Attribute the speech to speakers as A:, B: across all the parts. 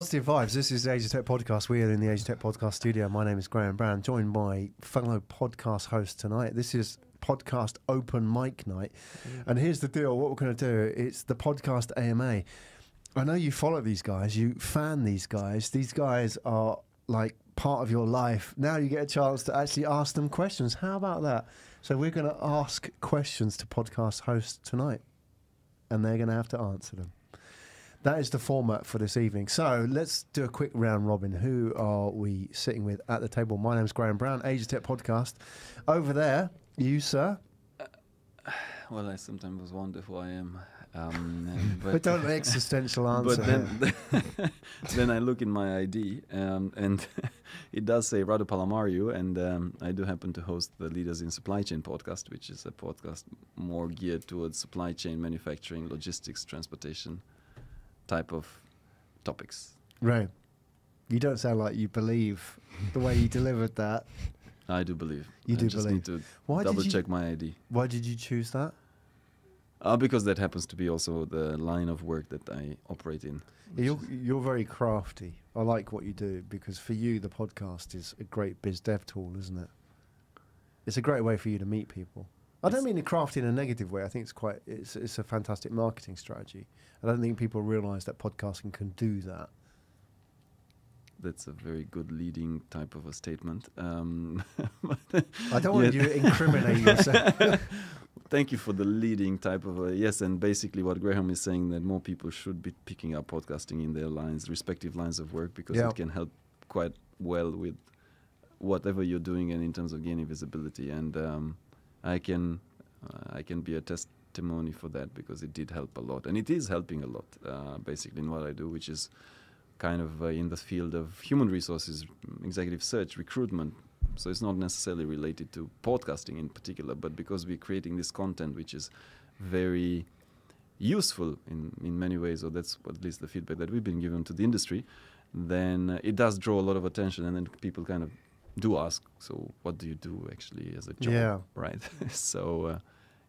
A: Positive vibes. This is the Asia Tech Podcast. We are in the Asia Tech Podcast studio. My name is Graham Brown, joined by fellow podcast host tonight. This is podcast open mic night. And here's the deal. What we're going to do, it's the podcast AMA. I know you follow these guys. You fan these guys. These guys are like part of your life. Now you get a chance to actually ask them questions. How about that? So we're going to ask questions to podcast hosts tonight. And they're going to have to answer them. That is the format for this evening. So let's do a quick round robin. Who are we sitting with at the table? My name's Graham Brown, Asia Tech Podcast. Over there, you, sir?
B: Well, I sometimes wonder who I am.
A: But don't an existential answer.
B: But then I look in my ID, and it does say Radu Palamariu, and I do happen to host the Leaders in Supply Chain podcast, which is a podcast more geared towards supply chain, manufacturing, logistics, transportation type of topics.
A: Right. You don't sound like you believe the way you delivered that.
B: I do believe.
A: You do
B: just
A: believe.
B: need to double check my ID.
A: Why did you choose that?
B: Because that happens to be also the line of work that I operate in.
A: You're very crafty. I like what you do because for you, the podcast is a great biz dev tool, isn't it? It's a great way for you to meet people. I don't mean crafty in a negative way. I think it's a fantastic marketing strategy. I don't think people realise that podcasting can do that.
B: That's a very good leading type of a statement.
A: I don't want you to incriminate yourself.
B: Thank you for the leading type of a yes. And basically what Graham is saying, that more people should be picking up podcasting in their respective lines of work, because it can help quite well with whatever you're doing and in terms of gaining visibility. And I can be a testimony for that, because it did help a lot, and it is helping a lot, basically in what I do, which is kind of in the field of human resources, executive search, recruitment. So it's not necessarily related to podcasting in particular, but because we're creating this content which is very useful in many ways, or that's at least the feedback that we've been given to the industry, then it does draw a lot of attention, and then people kind of do ask, so what do you do actually as a job?
A: Yeah.
B: Right. So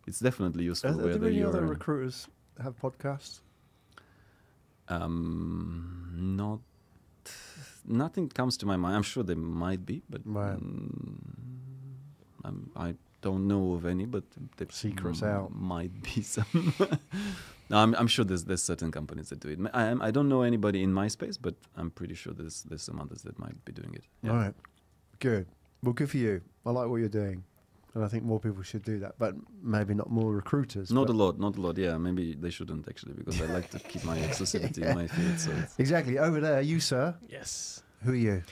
B: it's definitely useful.
A: Are there any other recruiters have podcasts?
B: Nothing comes to my mind. I'm sure there might be, but I don't know of any. But the
A: secrets out
B: might be some. No, I'm sure there's certain companies that do it. I don't know anybody in my space, but I'm pretty sure there's some others that might be doing it. Yeah.
A: All right, good. Well, good for you. I like what you're doing. And I think more people should do that, but maybe not more recruiters.
B: Not a lot. Yeah, maybe they shouldn't actually, because I like to keep my exclusivity in my field. So
A: exactly. Over there, you, sir.
C: Yes.
A: Who are you?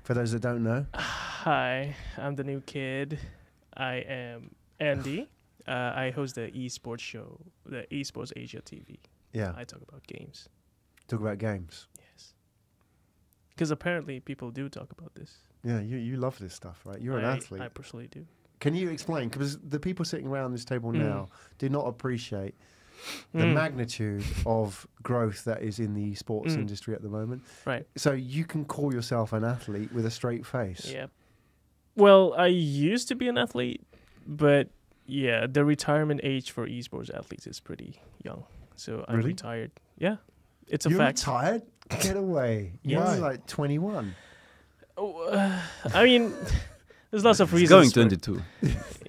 A: For those that don't know.
C: Hi, I'm the new kid. I am Andy. I host the Esports show, the Esports Asia TV.
A: Yeah.
C: I talk about games.
A: Talk about games.
C: Yes. Because apparently people do talk about this.
A: Yeah, you love this stuff, right? You're an athlete.
C: I personally do.
A: Can you explain? Because the people sitting around this table now do not appreciate the magnitude of growth that is in the sports industry at the moment.
C: Right.
A: So you can call yourself an athlete with a straight face.
C: Yeah. Well, I used to be an athlete, but yeah, the retirement age for esports athletes is pretty young. So I'm retired. Yeah. It's a fact.
A: You're retired? Get away. You're like 21.
C: I mean, there's lots of reasons.
B: Going 22.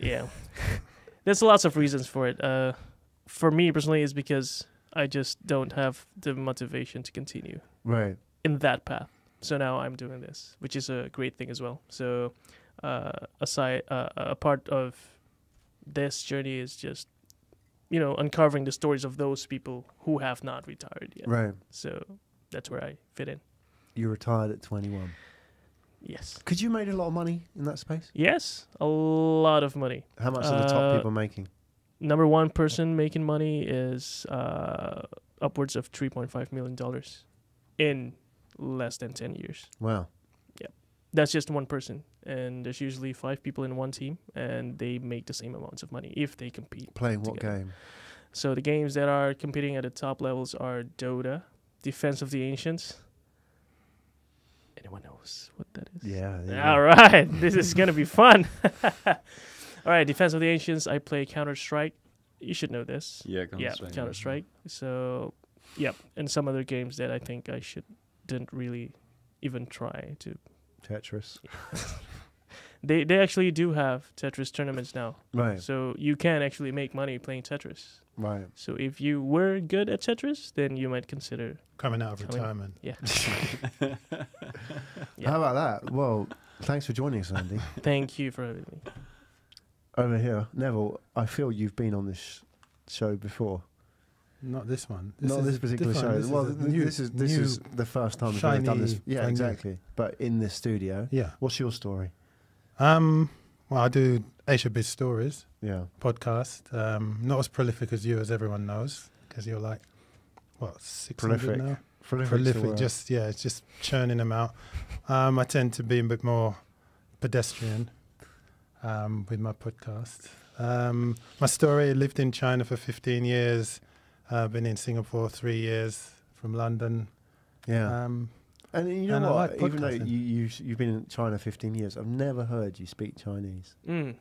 C: Yeah. There's lots of reasons for it. For me personally, it's because I just don't have the motivation to continue in that path. So now I'm doing this, which is a great thing as well. So a part of this journey is just, uncovering the stories of those people who have not retired yet.
A: Right.
C: So that's where I fit in.
A: You retired at 21.
C: Yes.
A: Could you make a lot of money in that space?
C: Yes, a lot of money.
A: How much are the top people making?
C: Number one person making money is upwards of $3.5 million in less than 10 years.
A: Wow.
C: Yeah. That's just one person. And there's usually 5 people in one team, and they make the same amounts of money if they compete.
A: Playing what
C: together.
A: game?
C: So the games that are competing at the top levels are Dota, Defense of the Ancients. Anyone knows what that is?
A: Yeah.
C: All right. This is going to be fun. All right. Defense of the Ancients. I play Counter-Strike. You should know this.
B: Yeah, Counter-Strike.
C: Counter-Strike. So, yeah. And some other games that I think I should didn't really even try to.
A: Tetris.
C: They actually do have Tetris tournaments now.
A: Right.
C: So you can actually make money playing Tetris.
A: Right.
C: So if you were good at Tetris, then you might consider
D: coming out of retirement.
C: Yeah.
A: How about that? Well, thanks for joining us, Andy.
C: Thank you for having me.
A: Over here, Neville, I feel you've been on this show before.
D: Not this one.
A: Not this particular show. This is the first time we've ever done this. Yeah, exactly. But in this studio.
D: Yeah.
A: What's your story?
D: Well, I do Asia Biz Stories.
A: Yeah.
D: Podcast. Not as prolific as you, as everyone knows, because you're like, what, 600 now? Prolific. It's just churning them out. I tend to be a bit more pedestrian with my podcast. My story: I lived in China for 15 years. Been in Singapore 3 years, from London.
A: Yeah. And you know what?
D: Like
A: even though you've been in China 15 years, I've never heard you speak Chinese.
C: Mm.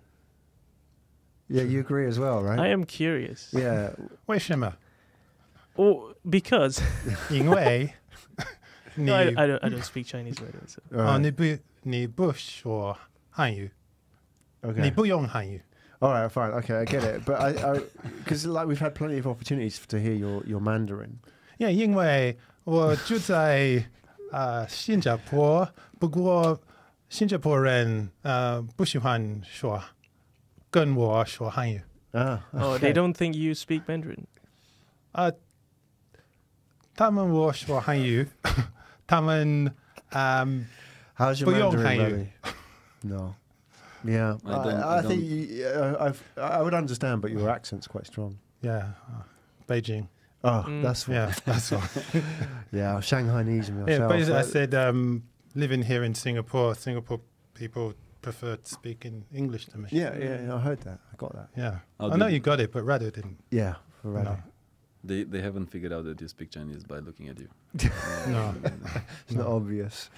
A: Yeah, you agree as well, right?
C: I am curious.
A: Yeah.
D: 为什么?
C: Oh, because
D: 因为
C: no, I don't speak Chinese right now. So.
A: Right.
D: 你不说汉语.
A: Okay.
D: 你不用汉语.
A: All right, fine. Okay, I get it. But I because like we've had plenty of opportunities to hear your Mandarin.
D: Yeah, 因为我住在新加坡，不过新加坡人不喜欢说跟我说汉语。
A: Ah.
C: Oh, they don't think you speak Mandarin.
D: 他们我说汉语，他们
A: How's your
D: 不用
A: Mandarin,
D: 汉语。
A: Radu? No. Yeah, I think I would understand, but your accent's quite strong.
D: Yeah, Beijing.
A: Oh, that's why.
D: Yeah, that's why.
A: Yeah, Shanghainese myself.
D: Yeah, basically, I said living here in Singapore people prefer speaking English to me.
A: Yeah, I heard that. I got that.
D: Yeah, I know you got it, but Radu didn't.
A: Yeah, for Radu.
D: No.
B: They haven't figured out that you speak Chinese by looking at you.
D: No.
A: It's not obvious.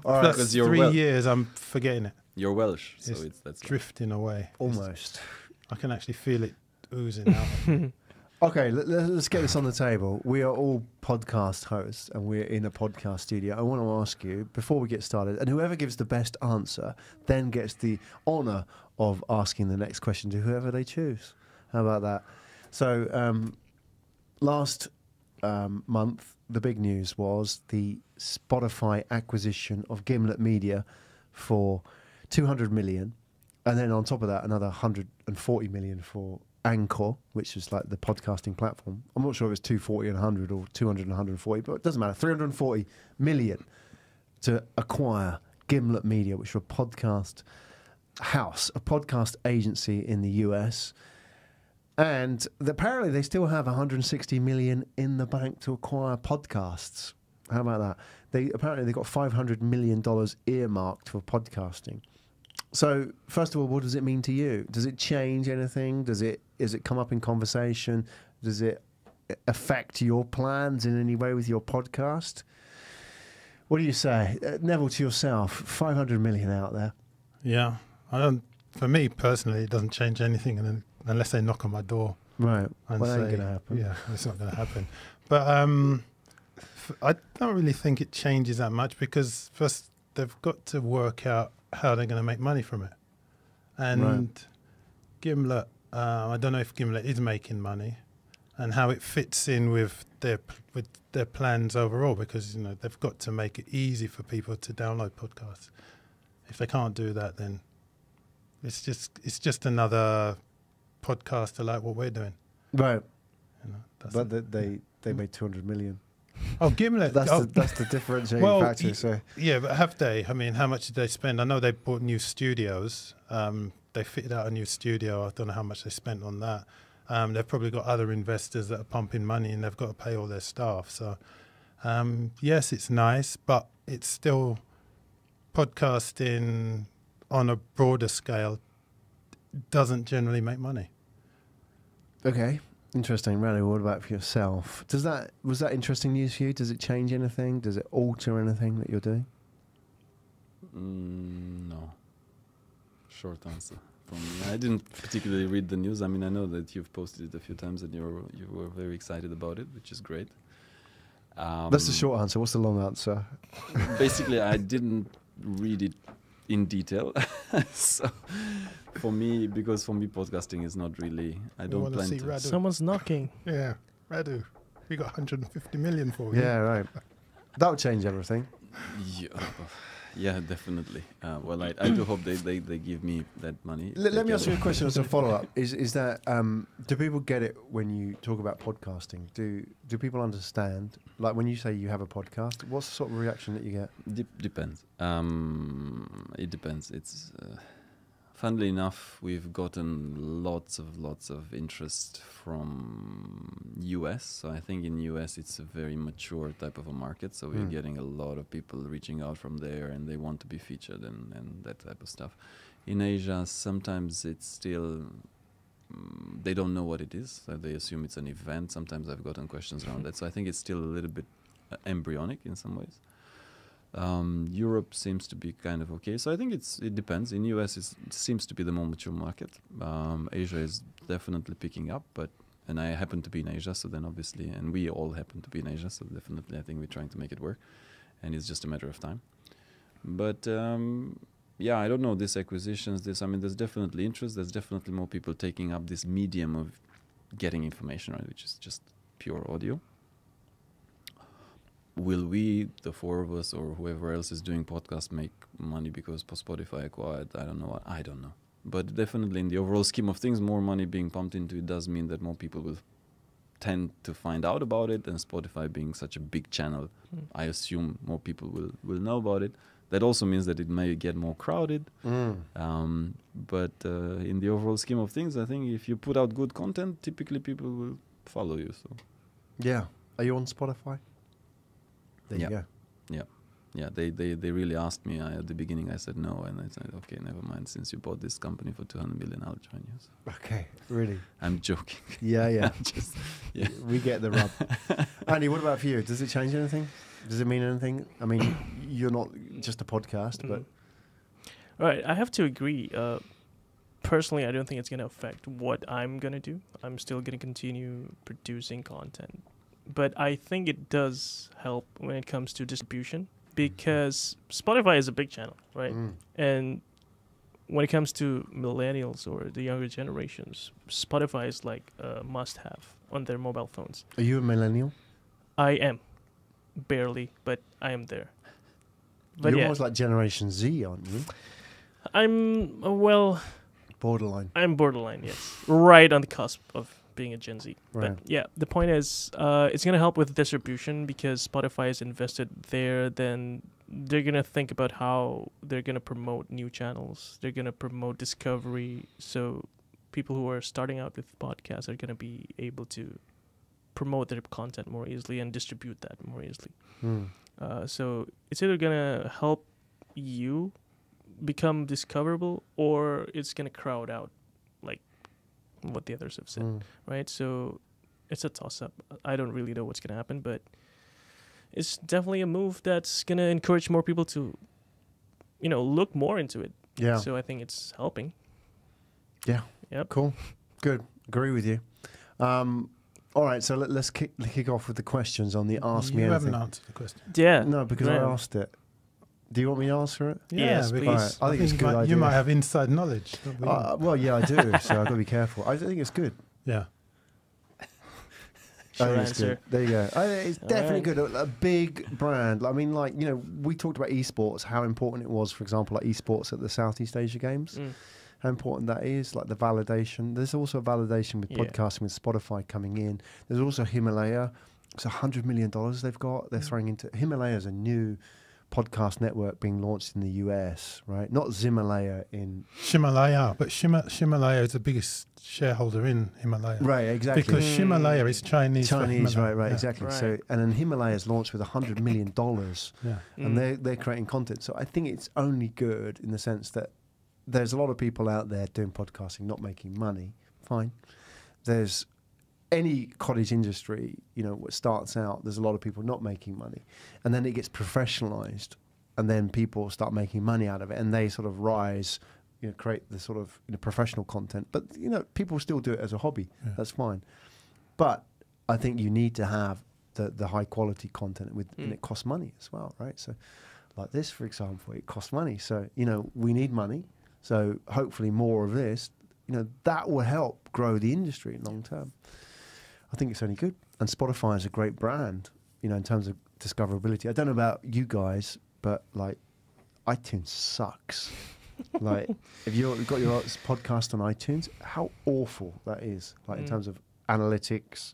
D: All right, 3 years, I'm forgetting it.
B: You're Welsh, so that's
D: drifting away.
A: Almost.
D: I can actually feel it oozing out.
A: Okay, let's get this on the table. We are all podcast hosts and we're in a podcast studio. I want to ask you, before we get started, and whoever gives the best answer then gets the honour of asking the next question to whoever they choose. How about that? So, last month, the big news was the Spotify acquisition of Gimlet Media for 200 million. And then on top of that, another 140 million for Anchor, which is like the podcasting platform. I'm not sure if it's 240 and 100 or 200 and 140, but it doesn't matter. 340 million to acquire Gimlet Media, which are a podcast house, a podcast agency in the US. And apparently they still have 160 million in the bank to acquire podcasts. How about that? They got $500 million earmarked for podcasting. So, first of all, what does it mean to you? Does it change anything? Does it come up in conversation? Does it affect your plans in any way with your podcast? What do you say? Neville, to yourself, 500 million out there.
D: Yeah, for me personally, it doesn't change anything unless they knock on my door.
A: Right.
D: And
A: well, that
D: say,
A: ain't going to happen.
D: Yeah, it's not going to happen. But I don't really think it changes that much because first they've got to work out how they're going to make money from it. And Gimlet, I don't know if Gimlet is making money and how it fits in with their plans overall because, they've got to make it easy for people to download podcasts. If they can't do that, then it's just another podcaster like what we're doing.
A: Right. But they made 200 million.
D: Oh, Gimlet.
A: That's the differentiating factor. So
D: yeah, but have they? I mean, how much did they spend? I know they bought new studios. They fitted out a new studio. I don't know how much they spent on that. They've probably got other investors that are pumping money and they've got to pay all their staff. So, yes, it's nice, but it's still podcasting on a broader scale doesn't generally make money.
A: Okay. Interesting. Radu, what about for yourself? Was that interesting news for you? Does it change anything? Does it alter anything that you're doing?
B: No. Short answer from me. I didn't particularly read the news. I mean, I know that you've posted it a few times and you were very excited about it, which is great.
A: That's the short answer. What's the long answer?
B: Basically, I didn't read it in detail. So for me, podcasting is not really. I don't plan to.
D: Radu.
C: Someone's knocking.
D: Yeah, Radu. We got 150 million for you.
A: Yeah, right. That would change everything.
B: Yeah, definitely. Well, I do hope they give me that money.
A: Let me ask you a question as a follow-up. Is that do people get it when you talk about podcasting? Do people understand? Like when you say you have a podcast, what's the sort of reaction that you get?
B: Depends. It depends. It's funnily enough, we've gotten lots of interest from US. So I think in US it's a very mature type of a market. So we're getting a lot of people reaching out from there, and they want to be featured and that type of stuff. In Asia, sometimes it's still they don't know what it is. So they assume it's an event. Sometimes I've gotten questions around that. So I think it's still a little bit embryonic in some ways. Europe seems to be kind of okay. So I think it depends. In US, it seems to be the more mature market. Asia is definitely picking up, and I happen to be in Asia, so then obviously, and we all happen to be in Asia, so definitely I think we're trying to make it work, and it's just a matter of time. But yeah, I don't know, these acquisitions, there's definitely interest. There's definitely more people taking up this medium of getting information, right, which is just pure audio. Will we, the four of us, or whoever else is doing podcasts, make money because Spotify acquired? I don't know. I don't know. But definitely in the overall scheme of things, more money being pumped into it does mean that more people will tend to find out about it. And Spotify being such a big channel, I assume more people will know about it. That also means that it may get more crowded. But in the overall scheme of things, I think if you put out good content, typically people will follow you. So,
A: yeah. Are you on Spotify? There you go.
B: Yeah, they really asked me. At the beginning, I said no, and I said, okay, never mind. Since you bought this company for 200 million, I'll join you. So.
A: Okay, really?
B: I'm joking.
A: Yeah.
B: Yeah.
A: We get the rub. Andy, what about for you? Does it change anything? Does it mean anything? I mean, you're not just a podcast, but...
C: Right, I have to agree. Personally, I don't think it's going to affect what I'm going to do. I'm still going to continue producing content. But I think it does help when it comes to distribution, because Spotify is a big channel, right? And when it comes to millennials or the younger generations, Spotify is like a must-have on their mobile phones.
A: Are you a millennial?
C: I am. Barely, but I am there. But
A: You're almost like Generation Z, aren't you?
C: I'm,
A: borderline.
C: I'm borderline, yes. Right on the cusp of being a Gen Z.
A: Right.
C: But yeah, the point is, it's going to help with distribution, because Spotify is invested there. Then they're going to think about how they're going to promote new channels. They're going to promote discovery. So people who are starting out with podcasts are going to be able to promote their content more easily and distribute that more easily. So it's either going to help you become discoverable, or it's going to crowd out like what the others have said, right? So it's a toss-up. I don't really know what's going to happen, but it's definitely a move that's going to encourage more people to, look more into it.
A: Yeah.
C: So I think it's helping.
A: Yeah.
C: Yep.
A: Cool. Good. Agree with you. All right, so let's kick off with the questions on the Ask Me Anything.
D: You haven't answered the question.
C: Yeah.
A: No, because I asked it. Do you want me to answer it?
C: Yes, please.
A: Right. I think it's a good idea.
D: You might have inside knowledge.
A: Well, yeah, I do, so I've got to be careful. I think it's good.
D: Yeah.
C: Short answer.
A: There you go. It's definitely good. A big brand. I mean, we talked about esports, how important it was, for example, like esports at the Southeast Asia Games. How important that is, like the validation. There's also a validation with podcasting, with Spotify coming in. There's also Himalaya. It's $100 million they've got. They're throwing into... Himalaya is a new podcast network being launched in the US, right? Not Zimalaya in...
D: Himalaya, but Himalaya is the biggest shareholder in Himalaya.
A: Right, exactly.
D: Because Himalaya is Chinese.
A: Right, exactly. Right. So, and then Himalaya is launched with $100 million. And they're creating content. So I think it's only good in the sense that there's a lot of people out there doing podcasting, not making money. Fine. There's any cottage industry, what starts out, there's a lot of people not making money. And then it gets professionalized, and then people start making money out of it, and they sort of rise, create the sort of professional content. But, people still do it as a hobby. Yeah. That's fine. But I think you need to have the high quality content and it costs money as well, right? So like this, for example, it costs money. So, we need money. So hopefully more of this, that will help grow the industry long term. I think it's only good. And Spotify is a great brand, in terms of discoverability. I don't know about you guys, but like iTunes sucks. Like if you've got your podcast on iTunes, how awful that is. Like in terms of analytics,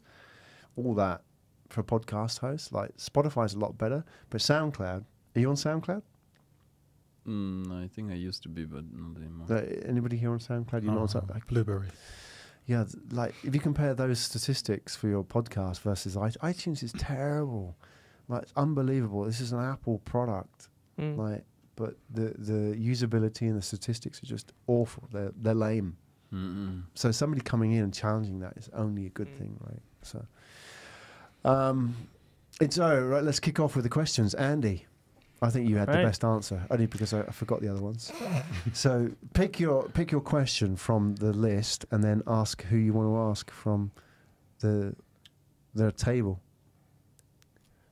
A: all that for a podcast host. Like Spotify's a lot better, but SoundCloud. Are you on SoundCloud?
B: I think I used to be, but not anymore.
A: Anybody here on SoundCloud? You're not on SoundCloud?
D: Blueberry.
A: Yeah, like if you compare those statistics for your podcast versus iTunes is terrible. Like it's unbelievable. This is an Apple product. Like, but the usability and the statistics are just awful. They're lame. So somebody coming in and challenging that is only a good thing, right? So, right. Let's kick off with the questions, Andy. I think you had the best answer, only because I forgot the other ones. So pick your question from the list, and then ask who you want to ask from the table.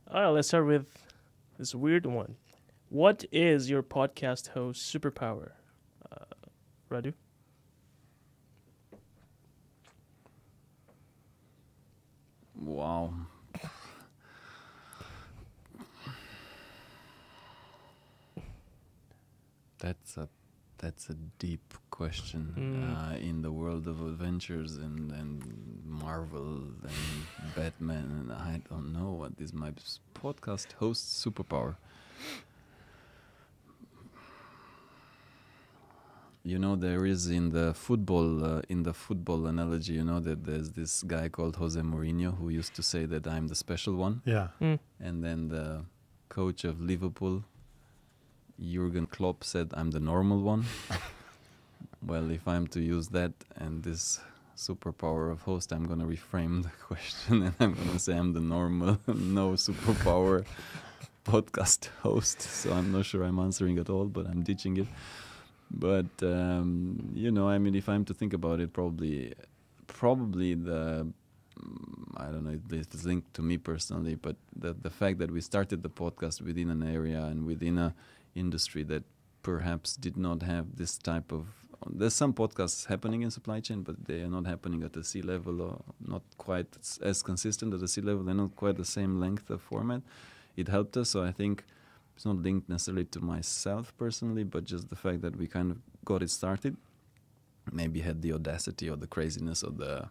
C: All right, let's start with this weird one. What is your podcast host superpower, Radu?
B: Wow. That's a deep question. In the world of adventures and Marvel and Batman, and I don't know what is my podcast host superpower. There is in the football analogy, that there's this guy called Jose Mourinho who used to say that I'm the special one.
D: Yeah.
B: And then the coach of Liverpool, Jurgen Klopp, said I'm the normal one. Well, if I'm to use that and this superpower of host, I'm going to reframe the question and I'm going to say I'm the normal, no superpower podcast host. So I'm not sure I'm answering at all, but I'm ditching it. But, if I'm to think about it, probably the, I don't know if it's linked to me personally, but the fact that we started the podcast within an area and within a industry that perhaps did not have this type of, there's some podcasts happening in supply chain, but they are not happening at the C level, or not quite as consistent at the C level. They're not quite the same length of format. It helped us. So I think it's not linked necessarily to myself personally, but just the fact that we kind of got it started, maybe had the audacity or the craziness or the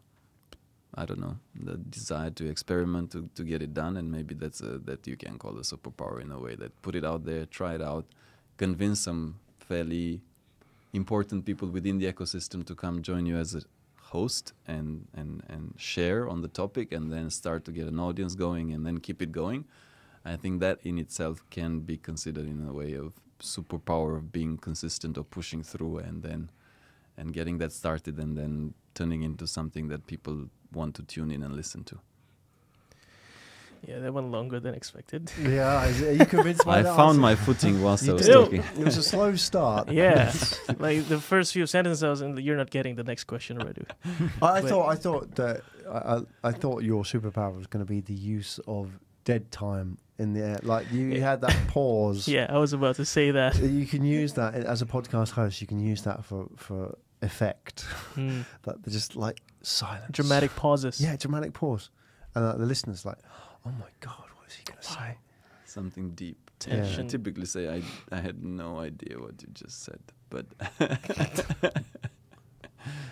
B: desire to experiment to get it done. And maybe that's that you can call a superpower in a way, that put it out there, try it out, convince some fairly important people within the ecosystem to come join you as a host and share on the topic, and then start to get an audience going and then keep it going. I think that in itself can be considered in a way of superpower of being consistent or pushing through and getting that started and then turning into something that people want to tune in and listen to.
C: Yeah, that went longer than expected.
A: Yeah, are you convinced by that?
B: I found my footing whilst I was talking.
A: It was a slow start.
C: Yeah, like the first few sentences, and you're not getting the next question already.
A: I thought your superpower was going to be the use of dead time in the air. Like you had that pause.
C: Yeah, I was about to say that.
A: You can use that as a podcast host. You can use that for effect. That just like silence,
C: dramatic pauses.
A: Yeah, dramatic pause, and the listeners like, oh my god, what is he going to say?
B: Something deep.
C: Tension.
B: I typically say I had no idea what you just said, but.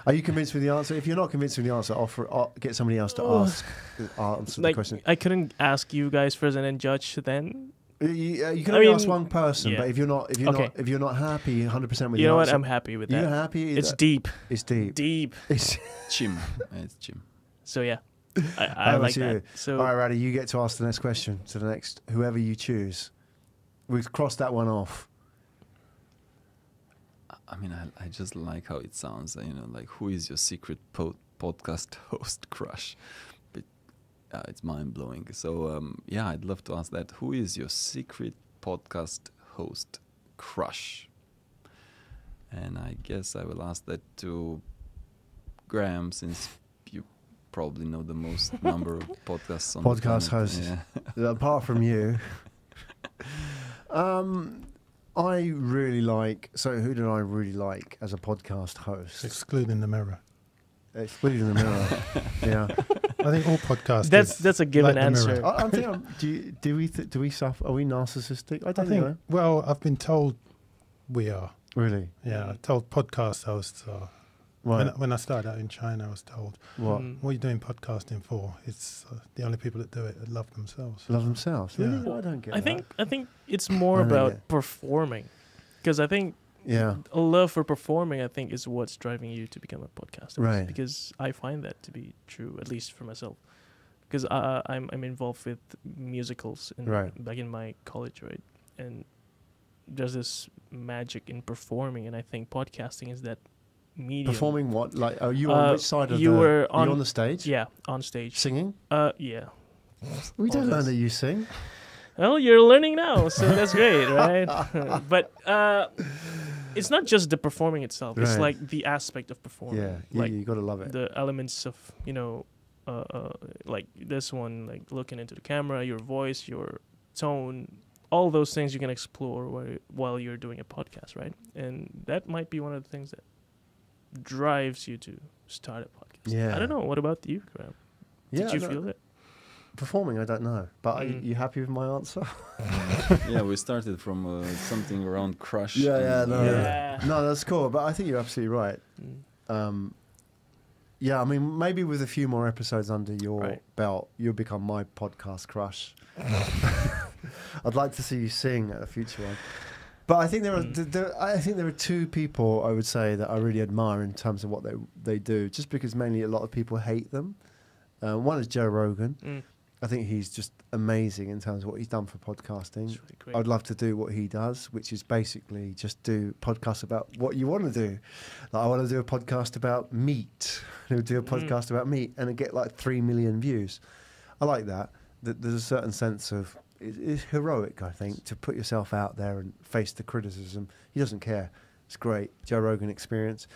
A: Are you convinced with the answer? If you're not convinced with the answer, get somebody else to answer the question.
C: I couldn't ask you guys first and then judge then.
A: You can only ask one person, but if you're not happy 100% with the answer,
C: you know what? I'm happy with that.
A: You're happy.
C: It's deep.
A: It's deep.
C: Deep.
A: It's
B: chim. It's chim.
C: So yeah, I like that. So
A: all right, Radu, you get to ask the next question to the next whoever you choose. We've crossed that one off.
B: I mean, I just like how it sounds. Like who is your secret podcast host crush? But it's mind blowing. So I'd love to ask that. Who is your secret podcast host crush? And I guess I will ask that to Graham, since you probably know the most number of podcasts on
A: podcast hosts. Yeah. Apart from you. I really like. So, who did I really like as a podcast host?
D: Excluding the Mirror.
A: Excluding the Mirror. Yeah.
D: I think all podcasts.
C: That's a given
D: like
C: answer.
A: I think. Do we suffer? Are we narcissistic? I don't know.
D: Well, I've been told we are.
A: Really?
D: Yeah, I told podcast hosts are.
A: Right.
D: When I started out in China, I was told,
A: What?
D: What are you doing podcasting for? It's the only people that do it that love themselves.
A: Love themselves.
D: Yeah.
A: Really? I don't get that.
C: I think it's more about performing, because I think a love for performing, I think, is what's driving you to become a podcaster.
A: Right.
C: Because I find that to be true, at least for myself. Because I'm involved with musicals back in my college, right? And there's this magic in performing, and I think podcasting is that medium.
A: Performing what? Like, are you on which side of
C: you
A: the...
C: were
A: Are you on the stage?
C: Yeah, on stage.
A: Singing?
C: Yeah.
A: We don't learn that you sing.
C: Well, you're learning now, so that's great, right? But it's not just the performing itself. It's
A: Right.
C: like the aspect of performing.
A: Yeah,
C: Like
A: you got to love it.
C: the elements of, like this one, like looking into the camera, your voice, your tone, all those things you can explore while you're doing a podcast, right? And that might be one of the things that drives you to start a podcast.
A: Yeah.
C: I don't know. What about you, Graham? Did you feel it?
A: Performing, I don't know. But are you happy with my answer?
B: Yeah, we started from something around crush.
A: No,
C: Yeah.
A: no, that's cool. But I think you're absolutely right. Yeah, I mean, maybe with a few more episodes under your belt, you'll become my podcast crush. I'd like to see you sing at a future one. But I think there are two people I would say that I really admire in terms of what they do, just because mainly a lot of people hate them. One is Joe Rogan. I think he's just amazing in terms of what he's done for podcasting.
C: Really great.
A: I'd love to do what he does, which is basically just do podcasts about what you want to do. Like, I want to do a podcast about meat. He'll do a podcast about meat and get like 3 million views. I like that. There's a certain sense of it's heroic, I think, to put yourself out there and face the criticism. He doesn't care. It's great. Joe Rogan Experience.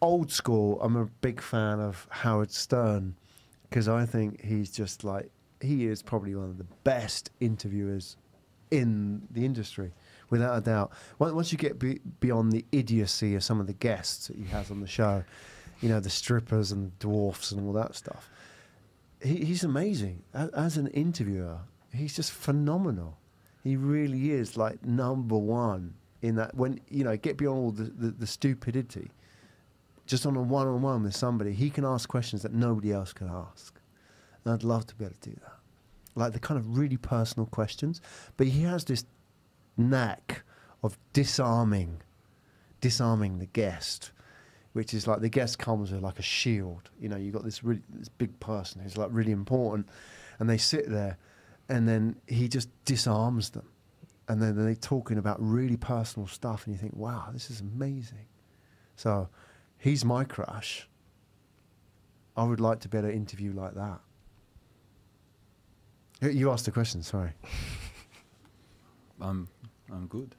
A: Old school, I'm a big fan of Howard Stern, because I think he's just like, he is probably one of the best interviewers in the industry, without a doubt. Once you get beyond the idiocy of some of the guests that he has on the show, the strippers and the dwarfs and all that stuff, he's amazing. As an interviewer, he's just phenomenal. He really is like number one in that. When, get beyond all the stupidity, just on a one-on-one with somebody, he can ask questions that nobody else can ask. And I'd love to be able to do that. Like the kind of really personal questions. But he has this knack of disarming the guest, which is like the guest comes with like a shield. You've got this big person who's like really important, and they sit there, and then he just disarms them. And then they're talking about really personal stuff, and you think, wow, this is amazing. So he's my crush. I would like to be able to interview like that. You asked the question, sorry.
B: I'm good.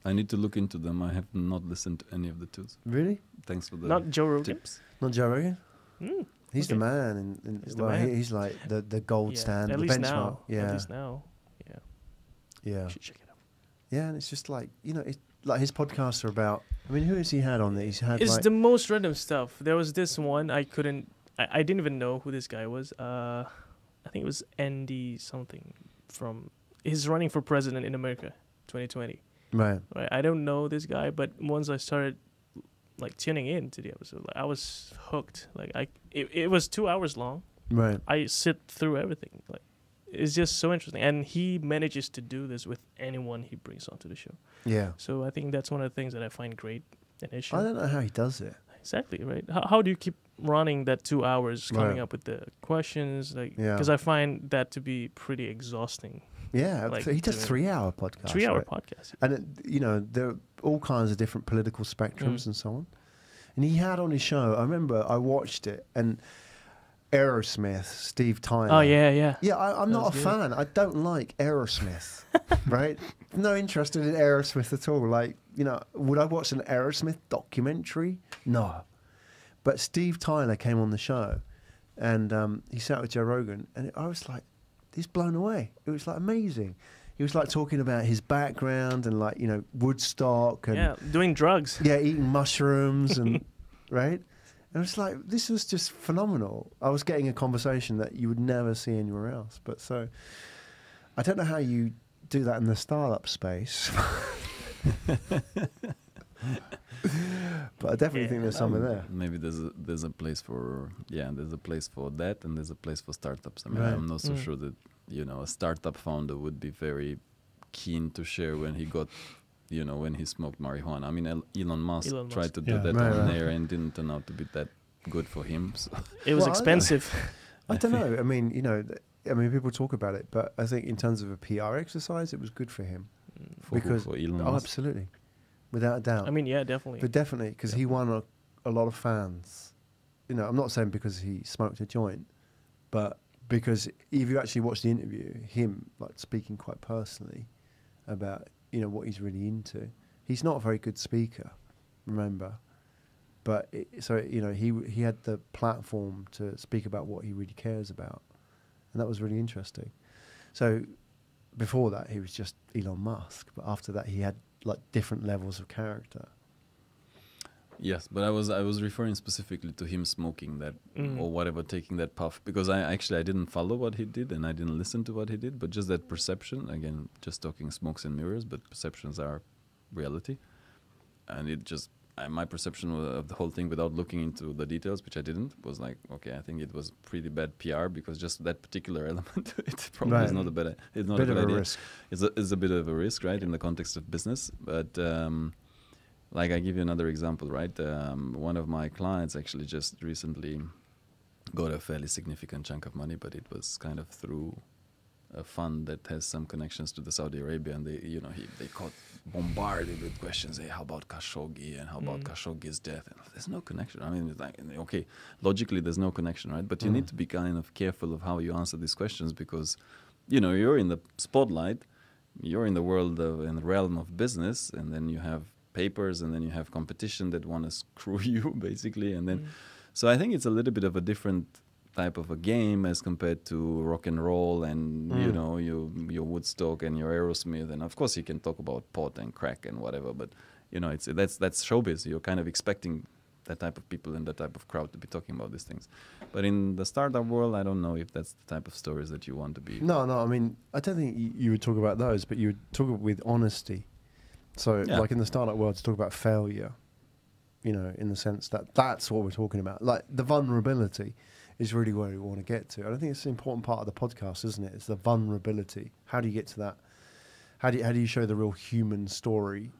B: I need to look into them. I have not listened to any of the twos.
A: Really?
B: Thanks for the
C: Not Joe Rogan?
B: tips.
A: Not Joe Rogan? He's the man.
C: He's the man.
A: He's like the gold standard,
C: at
A: the
C: least
A: benchmark.
C: now.
A: Yeah.
C: At least now. Yeah.
A: Yeah.
C: You should check it out.
A: Yeah, and it's just like, it's like his podcasts are about, I mean, who has he had on there? He's had
C: It's
A: like,
C: the most random stuff. There was this one I didn't even know who this guy was. I think it was Andi something he's running for president in America, 2020.
A: right.
C: I don't know this guy, but once I started like tuning in to the episode, like, I was hooked. Like it was 2 hours long.
A: Right.
C: I sit through everything. Like, it's just so interesting, and he manages to do this with anyone he brings onto the show.
A: Yeah.
C: So I think that's one of the things that I find great in his show.
A: I don't know how he does it.
C: Exactly, right? How do you keep running that 2 hours, coming up with the questions? Like, because I find that to be pretty exhausting.
A: Yeah,
C: Like,
A: he does 3 hour podcasts.
C: 3 hour
A: right?
C: podcast.
A: And there are all kinds of different political spectrums and so on. And he had on his show, I remember I watched it, and Aerosmith, Steve Tyler.
C: Oh, yeah.
A: Yeah, I'm not a fan. I don't like Aerosmith, right? No interest in Aerosmith at all. Like, would I watch an Aerosmith documentary? No. But Steve Tyler came on the show, and he sat with Joe Rogan, and I was like, he's blown away. It was like amazing. He was like talking about his background and like, you know, Woodstock and
C: doing drugs.
A: Yeah, eating mushrooms and right. And it's like, this was just phenomenal. I was getting a conversation that you would never see anywhere else. But so, I don't know how you do that in the startup space. But I definitely think there's something there.
B: Maybe there's a place for that, and there's a place for startups. I mean,
A: Right.
B: I'm not so sure that, you know, a startup founder would be very keen to share when he got, you know, when he smoked marijuana. I mean, Elon Musk tried to do that on air and didn't turn out to be that good for him. So.
C: It was expensive.
A: I don't know. I mean, you know, people talk about it, but I think in terms of a PR exercise, it was good for him.
B: For Elon Musk?
A: Absolutely. Without a doubt.
C: I mean, yeah, definitely.
A: But definitely, because he won a lot of fans. You know, I'm not saying because he smoked a joint, but because if you actually watch the interview, him like speaking quite personally about, you know, what he's really into. He's not a very good speaker, remember, but you know, he had the platform to speak about what he really cares about, and that was really interesting. So before that, he was just Elon Musk, but after that, he had like different levels of character.
B: Yes, but I was referring specifically to him smoking that or whatever, taking that puff, because I didn't follow what he did and I didn't listen to what he did, but just that perception, again, just talking smokes and mirrors, but perceptions are reality. And it just, my perception of the whole thing without looking into the details, which I didn't, was like, okay, I think it was pretty bad PR, because just that particular element to it probably is not a bad idea.
A: Risk.
B: It's a bit of a risk, right, in the context of business, but like I give you another example, right? One of my clients actually just recently got a fairly significant chunk of money, but it was kind of through a fund that has some connections to the Saudi Arabia, and they got bombarded with questions. Hey, how about Khashoggi, and how about Khashoggi's death? And there's no connection. I mean, it's like, okay, logically there's no connection, right? But you need to be kind of careful of how you answer these questions, because, you know, you're in the spotlight, you're in the world in the realm of business, and then you have papers, and then you have competition that want to screw you, basically, and then so I think it's a little bit of a different type of a game as compared to rock and roll and you know, your Woodstock and your Aerosmith, and of course you can talk about pot and crack and whatever, but you know, that's showbiz. You're kind of expecting that type of people and that type of crowd to be talking about these things, but in the startup world, I don't know if that's the type of stories that you want to be.
A: No, I mean, I don't think you would talk about those, but you would talk with honesty. So, like in the startup world, to talk about failure, you know, in the sense that that's what we're talking about. Like the vulnerability is really where we want to get to. And I think it's an important part of the podcast, isn't it? It's the vulnerability. How do you get to that? How do you show the real human story?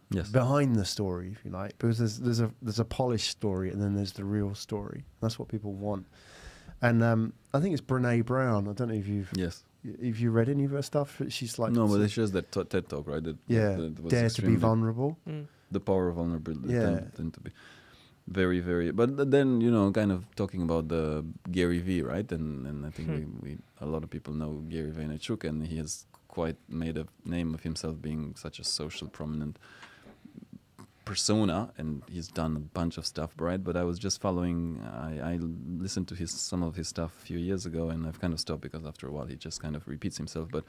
B: Yes.
A: Behind the story, if you like, because there's a polished story and then there's the real story. That's what people want. And I think it's Brené Brown. I don't know if you've if you read any of her stuff. She's like,
B: no, but it's just that TED talk, right? That
A: dare to be vulnerable.
B: The power of vulnerability tend to be very, very. But then, you know, kind of talking about the Gary V, right? And I think we a lot of people know Gary Vaynerchuk, and he has quite made a name of himself being such a social prominent persona, and he's done a bunch of stuff, right? But I was just following, I listened to some of his stuff a few years ago, and I've kind of stopped because after a while he just kind of repeats himself. But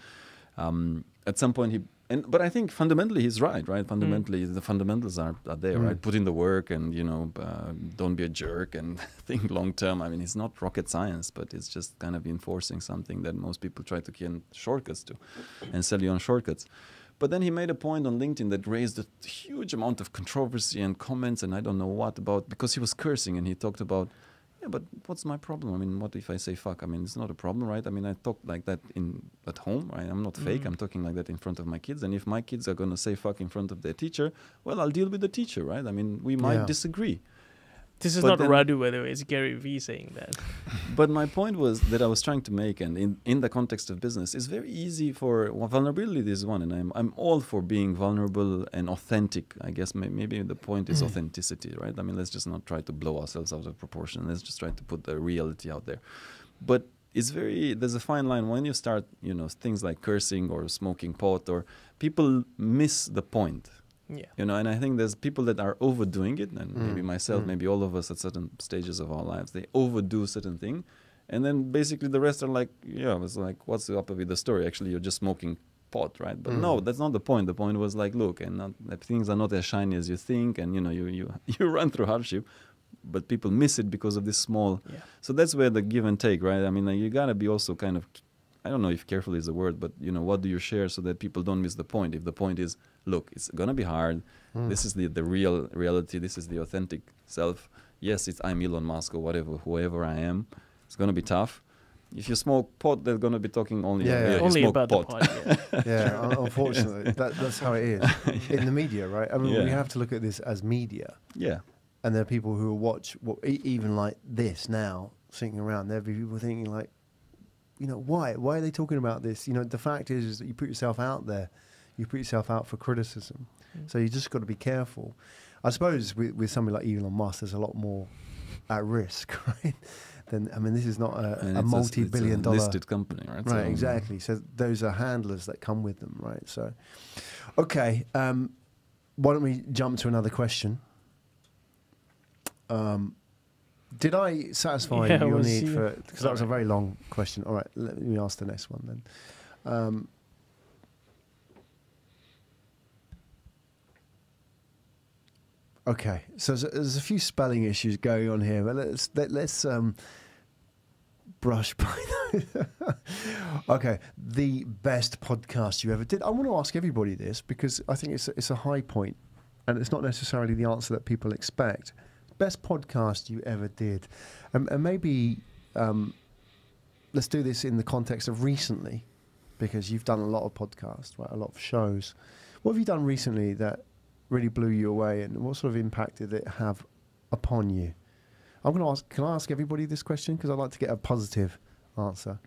B: at some point but I think fundamentally he's right? Fundamentally the fundamentals are there, right? Put in the work, and you know, don't be a jerk, and think long term. I mean, it's not rocket science, but it's just kind of enforcing something that most people try to get shortcuts to and sell you on shortcuts. But then he made a point on LinkedIn that raised a huge amount of controversy and comments, and I don't know what about, because he was cursing, and he talked about, yeah, but what's my problem? I mean, what if I say fuck? I mean, it's not a problem, right? I mean, I talk like that at home, right? I'm not fake. I'm talking like that in front of my kids. And if my kids are going to say fuck in front of their teacher, well, I'll deal with the teacher, right? I mean, we might disagree.
C: This is not Radu, by the way. It's Gary V saying that.
B: But my point was that I was trying to make, and in the context of business, it's very easy for vulnerability is one, and I'm all for being vulnerable and authentic. I guess maybe the point is authenticity, right? I mean, let's just not try to blow ourselves out of proportion. Let's just try to put the reality out there. But there's a fine line when you start, you know, things like cursing or smoking pot, or people miss the point.
C: Yeah.
B: You know, and I think there's people that are overdoing it, and maybe myself, maybe all of us at certain stages of our lives, they overdo certain thing, and then basically the rest are like, yeah, it's like, what's up with the story? Actually, you're just smoking pot, right? But no, that's not the point. The point was like, look, and things are not as shiny as you think, and you know, you run through hardship, but people miss it because of this small.
C: Yeah.
B: So that's where the give and take, right? I mean, like, you gotta be also kind of, I don't know if careful is the word, but you know, what do you share so that people don't miss the point? If the point is, look, it's gonna be hard. This is the real reality. This is the authentic self. Yes, I'm Elon Musk or whoever I am. It's gonna be tough. If you smoke pot, they're gonna be talking only
C: only about
B: pot.
C: the pot.
A: Yeah, unfortunately, that's how it is in the media, right? I mean, we have to look at this as media.
B: Yeah.
A: And there are people who will watch, even like this now, sitting around. There'll be people thinking like, you know, why are they talking about this? You know, the fact is that you put yourself out there, you put yourself out for criticism. So you just got to be careful. I suppose with somebody like Elon Musk, there's a lot more at risk, right? I mean, this is not a multi-billion-dollar
B: listed company, right?
A: Right, so exactly. So those are handlers that come with them, right? So, okay, why don't we jump to another question? Did I satisfy your need for? Because that was a very long question. All right, let me ask the next one then. Okay, so there's a few spelling issues going on here, but let's brush by those. Okay, the best podcast you ever did. I want to ask everybody this because I think it's a high point, and it's not necessarily the answer that people expect. Best podcast you ever did, and maybe let's do this in the context of recently, because you've done a lot of podcasts, right? A lot of shows. What have you done recently that really blew you away, and what sort of impact did it have upon you? I'm going to ask, can I ask everybody this question? Because I'd like to get a positive answer.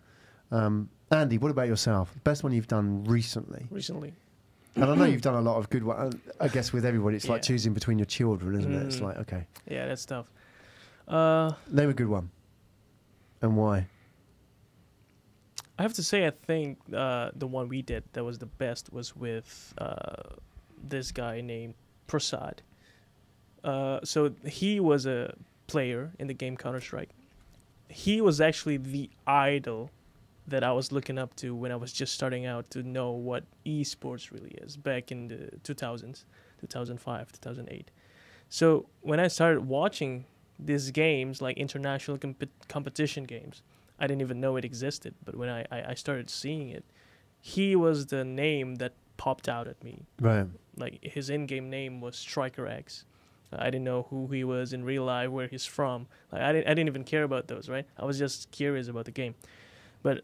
A: Andy, what about yourself? Best one you've done recently?
C: Recently.
A: And I know you've done a lot of good ones. I guess with everybody, it's like choosing between your children, isn't it? It's like, okay.
C: Yeah, that's tough.
A: Name a good one. And why?
C: I have to say, I think the one we did that was the best was with this guy named Prasad. So he was a player in the game Counter-Strike. He was actually the idol that I was looking up to when I was just starting out to know what esports really is back in the 2000s, 2005, 2008. So when I started watching these games, like international competition games, I didn't even know it existed. But when I started seeing it, he was the name that popped out at me.
A: Right.
C: Like his in-game name was Striker X. I didn't know who he was in real life, where he's from. Like I didn't even care about those, right? I was just curious about the game. But,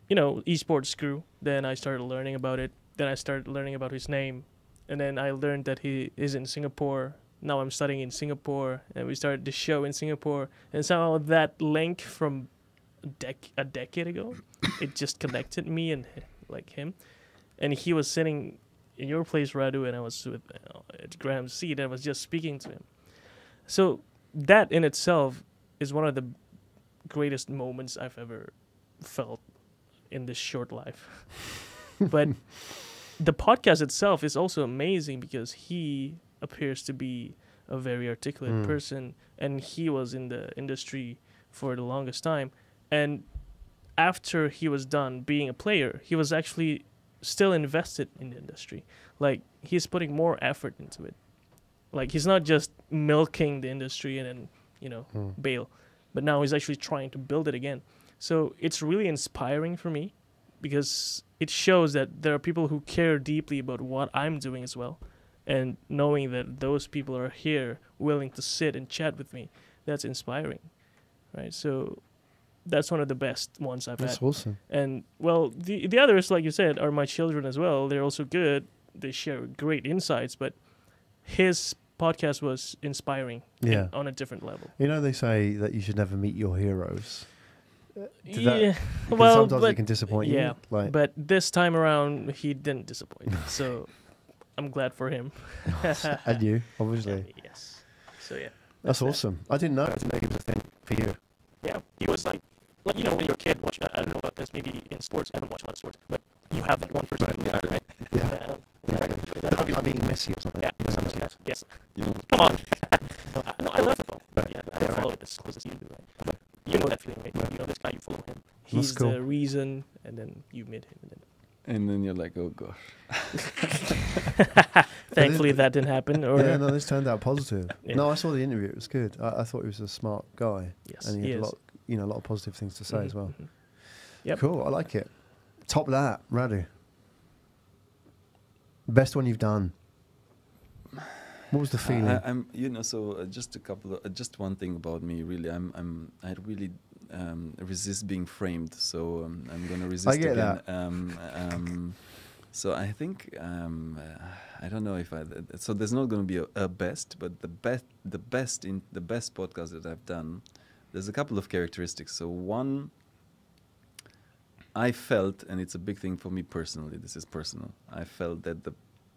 C: you know, esports grew. Then I started learning about it. Then I started learning about his name. And then I learned that he is in Singapore. Now I'm studying in Singapore. And we started the show in Singapore. And somehow that link from a decade ago, it just connected me and like him. And he was sitting in your place, Radu, and I was with at Graham's seat, and I was just speaking to him. So that in itself is one of the greatest moments I've ever felt in this short life. But the podcast itself is also amazing because he appears to be a very articulate person, and he was in the industry for the longest time. And after he was done being a player, he was actually still invested in the industry. Like, he's putting more effort into it. Like, he's not just milking the industry and then, you know, bail. But now he's actually trying to build it again. So it's really inspiring for me because it shows that there are people who care deeply about what I'm doing as well. And knowing that those people are here willing to sit and chat with me, that's inspiring, right? So that's one of the best ones I've had.
A: That's awesome.
C: And, well, the others, like you said, are my children as well. They're also good. They share great insights, but his podcast was inspiring on a different level.
A: You know, they say that you should never meet your heroes.
C: Well,
A: sometimes it can disappoint you.
C: Like, but this time around, he didn't disappoint. So I'm glad for him.
A: And you, obviously.
C: Yes. So, yeah.
A: That's awesome. I didn't know it was a thing for you.
C: Yeah, he was like, you know, when you're a kid, watching, I don't know about this, maybe in sports, I haven't watched a lot of sports, but you have that one person, right?
A: Yeah. being messy or something.
C: Yeah, yes. Come on. No, I love football. Yeah, I don't follow it as close as you do. Right? You know that feeling, right? You know this guy, you follow him. He's
A: cool.
C: the reason, and then you meet him.
B: And then you're like, oh gosh.
C: Thankfully, that didn't happen. Or
A: yeah, no, this turned out positive.
C: Yeah.
A: No, I saw the interview; it was good. I thought he was a smart guy.
C: Yes,
A: and he had
C: is.
A: a lot of positive things to say as well.
C: Mm-hmm. Yep.
A: Cool, I like it. Top that, Radu. Best one you've done. What was the feeling?
B: Just one thing about me. Really, I really resist being framed. So I'm going to resist.
A: I get
B: again.
A: that.
B: So I think I don't know if so there's not going to be a best, but the best podcast that I've done. There's a couple of characteristics. So one, I felt, and it's a big thing for me personally. This is personal. I felt that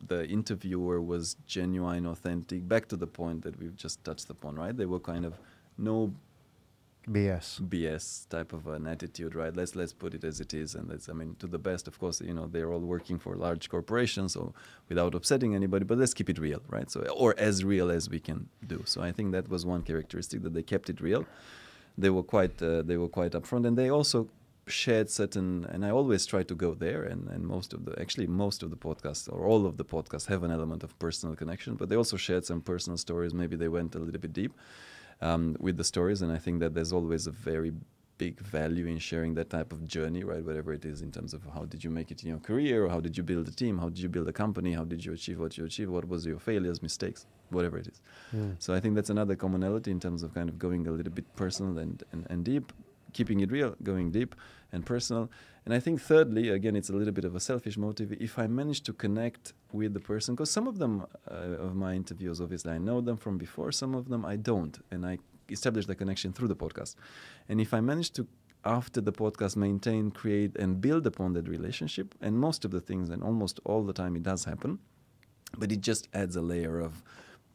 B: the interviewer was genuine, authentic, back to the point that we've just touched upon, right? They were kind of no BS type of an attitude, right? Let's put it as it is, and to the best, of course, they're all working for large corporations, so without upsetting anybody, but let's keep it real, right? So, or as real as we can do. So I think that was one characteristic, that they kept it real. They were quite upfront, and they also shared certain, and I always try to go there, and most of the podcasts, or all of the podcasts, have an element of personal connection, but they also shared some personal stories. Maybe they went a little bit deep with the stories, and I think that there's always a very big value in sharing that type of journey, right? Whatever it is, in terms of how did you make it in your career, or how did you build a team, how did you build a company, how did you achieve what you achieved, what was your failures, mistakes, whatever it is. So I think that's another commonality in terms of kind of going a little bit personal and deep, keeping it real, going deep and personal. And I think thirdly, again, it's a little bit of a selfish motive. If I manage to connect with the person, because some of them of my interviews, obviously I know them from before, some of them I don't, and I establish the connection through the podcast. And if I manage to, after the podcast, maintain, create, and build upon that relationship, and most of the things, and almost all the time it does happen, but it just adds a layer of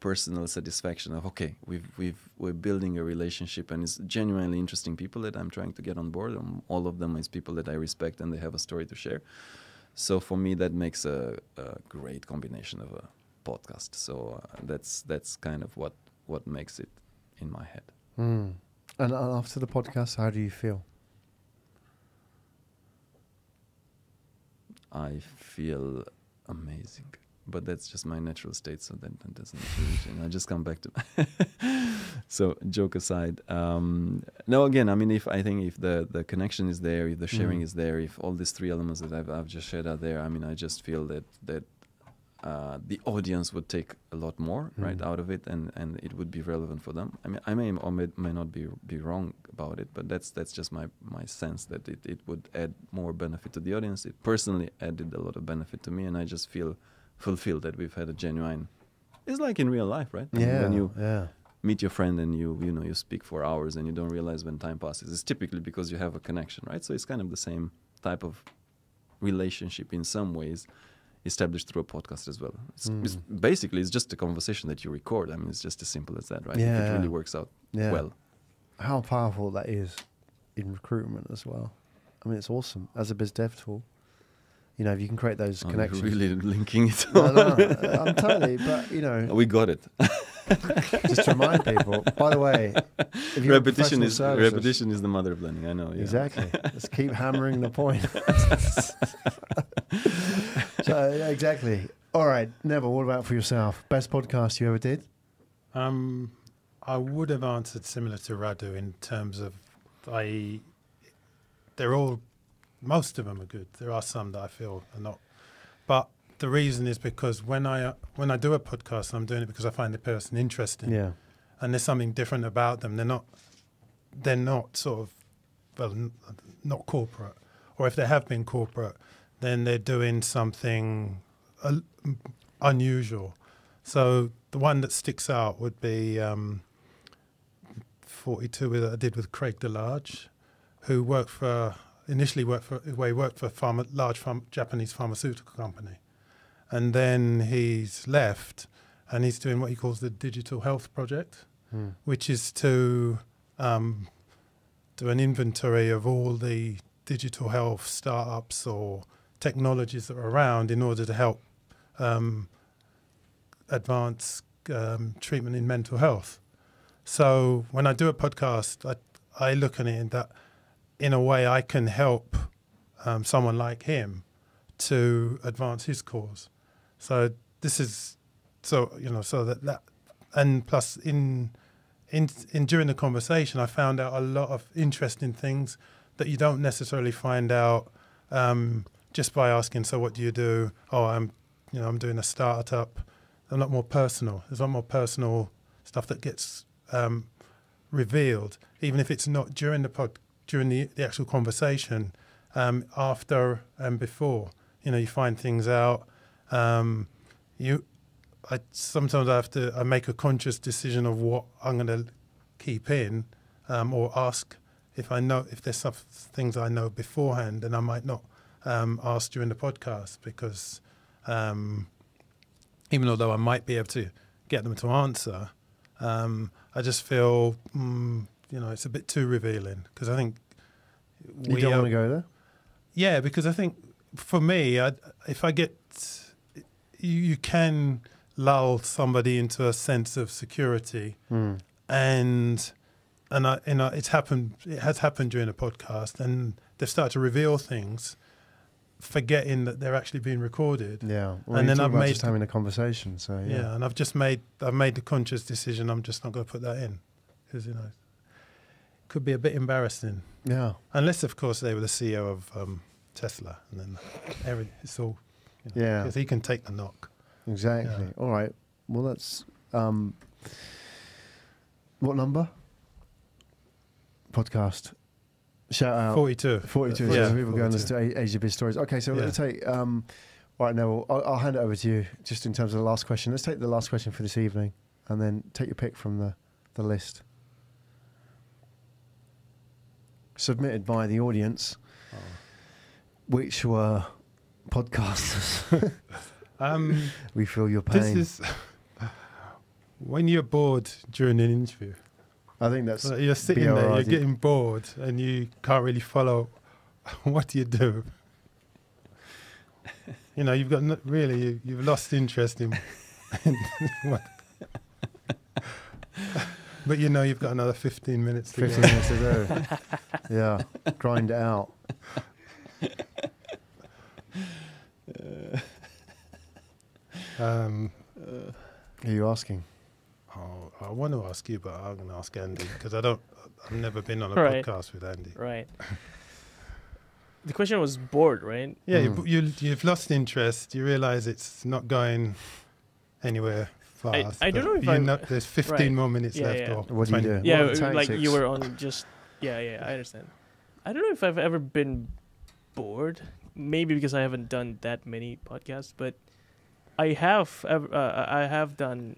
B: personal satisfaction of, okay, we're building a relationship, and it's genuinely interesting people that I'm trying to get on board. All of them is people that I respect, and they have a story to share. So for me, that makes a great combination of a podcast. So that's kind of what makes it in my head.
A: And after the podcast, how do you feel?
B: I feel amazing. But that's just my natural state, so that doesn't change. And I just come back to So joke aside, no. Again, if the connection is there, if the sharing is there, if all these three elements that I've just shared are there, I just feel that the audience would take a lot more right out of it, and it would be relevant for them. I may or may not be wrong about it, but that's just my sense that it would add more benefit to the audience. It personally added a lot of benefit to me, and I just feel fulfilled that we've had a genuine. It's like in real life, right? When you meet your friend and you speak for hours and you don't realize when time passes. It's typically because you have a connection, right? So it's kind of the same type of relationship in some ways, established through a podcast as well. It's basically just a conversation that you record. It's just as simple as that, right? If it really works out well.
A: How powerful that is in recruitment as well. It's awesome as a biz dev tool. If you can create those connections.
B: You're really linking it.
A: No, I'm totally, but
B: we got it.
A: Just to remind people. By the way, if you're
B: repetition is the mother of learning. I know. Yeah.
A: Exactly. Let's keep hammering the point. So exactly. All right, Neville. What about for yourself? Best podcast you ever did?
D: I would have answered similar to Radu in terms of they're all. Most of them are good. There are some that I feel are not. But the reason is because when I do a podcast, I'm doing it because I find the person interesting.
A: Yeah.
D: And there's something different about them. They're not sort of, not corporate. Or if they have been corporate, then they're doing something unusual. So the one that sticks out would be 42 that I did with Craig Delarge, who initially worked for a large Japanese pharmaceutical company. And then he's left and he's doing what he calls the Digital Health Project, which is to do an inventory of all the digital health startups or technologies that are around in order to help advance treatment in mental health. So when I do a podcast, I look at it in that, in a way, I can help someone like him to advance his cause. So this is so that and plus in during the conversation, I found out a lot of interesting things that you don't necessarily find out just by asking. So what do you do? Oh, I'm doing a startup. A lot more personal. There's a lot more personal stuff that gets revealed, even if it's not during the actual conversation, after and before. You find things out. Sometimes I make a conscious decision of what I'm going to keep in, or ask if there's some things I know beforehand, and I might not ask during the podcast because even although I might be able to get them to answer, I just feel it's a bit too revealing because I think
A: you don't want to go there.
D: Yeah, because I think for me, if I get you can lull somebody into a sense of security, and it's happened. It has happened during a podcast, and they've started to reveal things, forgetting that they're actually being recorded.
A: Yeah, well,
D: and then I've made
A: just having a conversation. So
D: yeah, and I've made the conscious decision. I'm just not going to put that in because it could be a bit embarrassing.
A: Yeah,
D: unless of course they were the CEO of Tesla, and then it's all because he can take the knock.
A: Exactly. All right. Well, that's what number? Podcast. Shout out
D: 42.
A: 42.
D: Yeah,
A: So people
D: 42.
A: going to Asia Biz Stories. Okay, so let's take. Right now, I'll hand it over to you. Just in terms of the last question, let's take the last question for this evening, and then take your pick from the list submitted by the audience, which were podcasters. We feel your pain.
D: This is when you're bored during an interview.
A: I think that's
D: you're sitting there, you're
A: BRRD.
D: getting bored, and you can't really follow. What do you do? You've got you've lost interest in what. But you've got another 15 minutes to
A: 15
D: go.
A: minutes to do. Yeah, grind it out. Who are you asking?
D: Oh, I want to ask you, but I'm going to ask Andy because I've never been on a
C: Right.
D: podcast with Andy.
C: Right. The question was bored, right?
D: Yeah, you've lost interest. You realise it's not going anywhere fast.
C: I don't know if
D: there's 15 more minutes left.
C: yeah.
D: Or
A: What do you
D: 20.
A: do?
C: Yeah,
A: What are the
C: like
A: tactics?
C: you were on just I understand. I don't know if I've ever been bored. Maybe because I haven't done that many podcasts, but I have done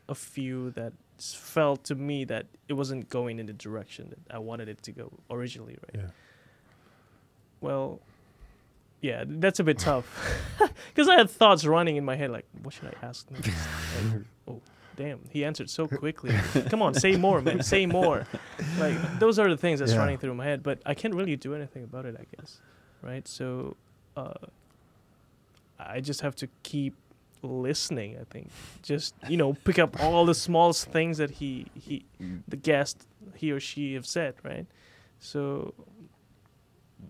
C: a few that felt to me that it wasn't going in the direction that I wanted it to go originally, right?
D: Yeah.
C: Well, yeah, that's a bit tough because I had thoughts running in my head like, what should I ask next? Like, oh, damn, he answered so quickly. Come on, say more, man, say more. Like those are the things that's running through my head, but I can't really do anything about it, I guess, right? So I just have to keep listening. I think just pick up all the smallest things that the guest, he or she have said, right? So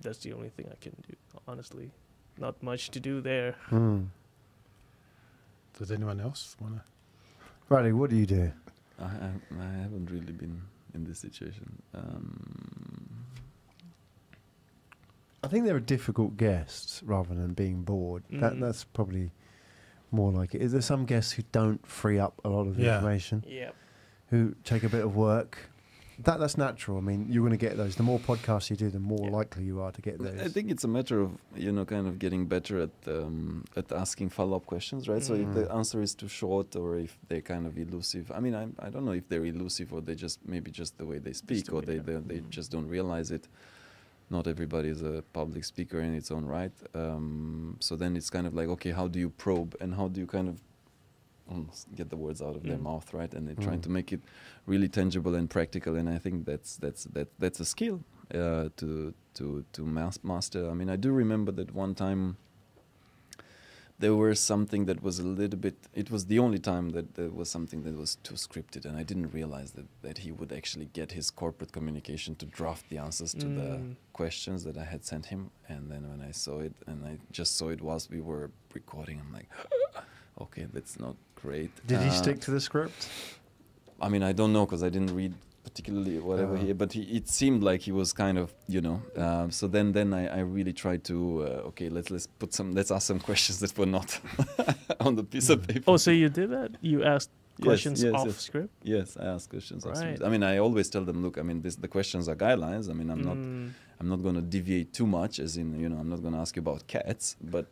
C: that's the only thing I can do, honestly. Not much to do there.
D: Does anyone else want to?
A: Riley, what do you do?
B: I haven't really been in this situation.
A: I think there are difficult guests rather than being bored. That's probably more like it. Is there some guests who don't free up a lot of information?
C: Yeah.
A: Who take a bit of work? That's natural. I mean, you're going to get those. The more podcasts you do, the more likely you are to get those.
B: I think it's a matter of kind of getting better at asking follow-up questions, right? So if the answer is too short or if they're kind of elusive, I mean, I don't know if they're elusive or they just maybe just the way they speak or they just don't realize it. Not everybody is a public speaker in its own right. So then it's kind of like, okay, how do you probe and how do you kind of almost get the words out of their mouth, right? And they're trying to make it really tangible and practical. And I think that's a skill to master. I mean, I do remember that one time there was something that was a little bit. It was the only time that there was something that was too scripted, and I didn't realize that he would actually get his corporate communication to draft the answers to the questions that I had sent him. And then when I saw it, and I just saw it whilst we were recording, I'm like, okay, that's not great.
A: Did he stick to the script?
B: I mean, I don't know because I didn't read particularly whatever but it seemed like he was kind of, so then I really tried to let's ask some questions that were not on the piece of paper.
C: Oh, so you did that? You asked questions off script?
B: Yes, I asked questions off script. I mean, I always tell them, look, I mean, the questions are guidelines. I mean, I'm not going to deviate too much, as in, I'm not going to ask you about cats, but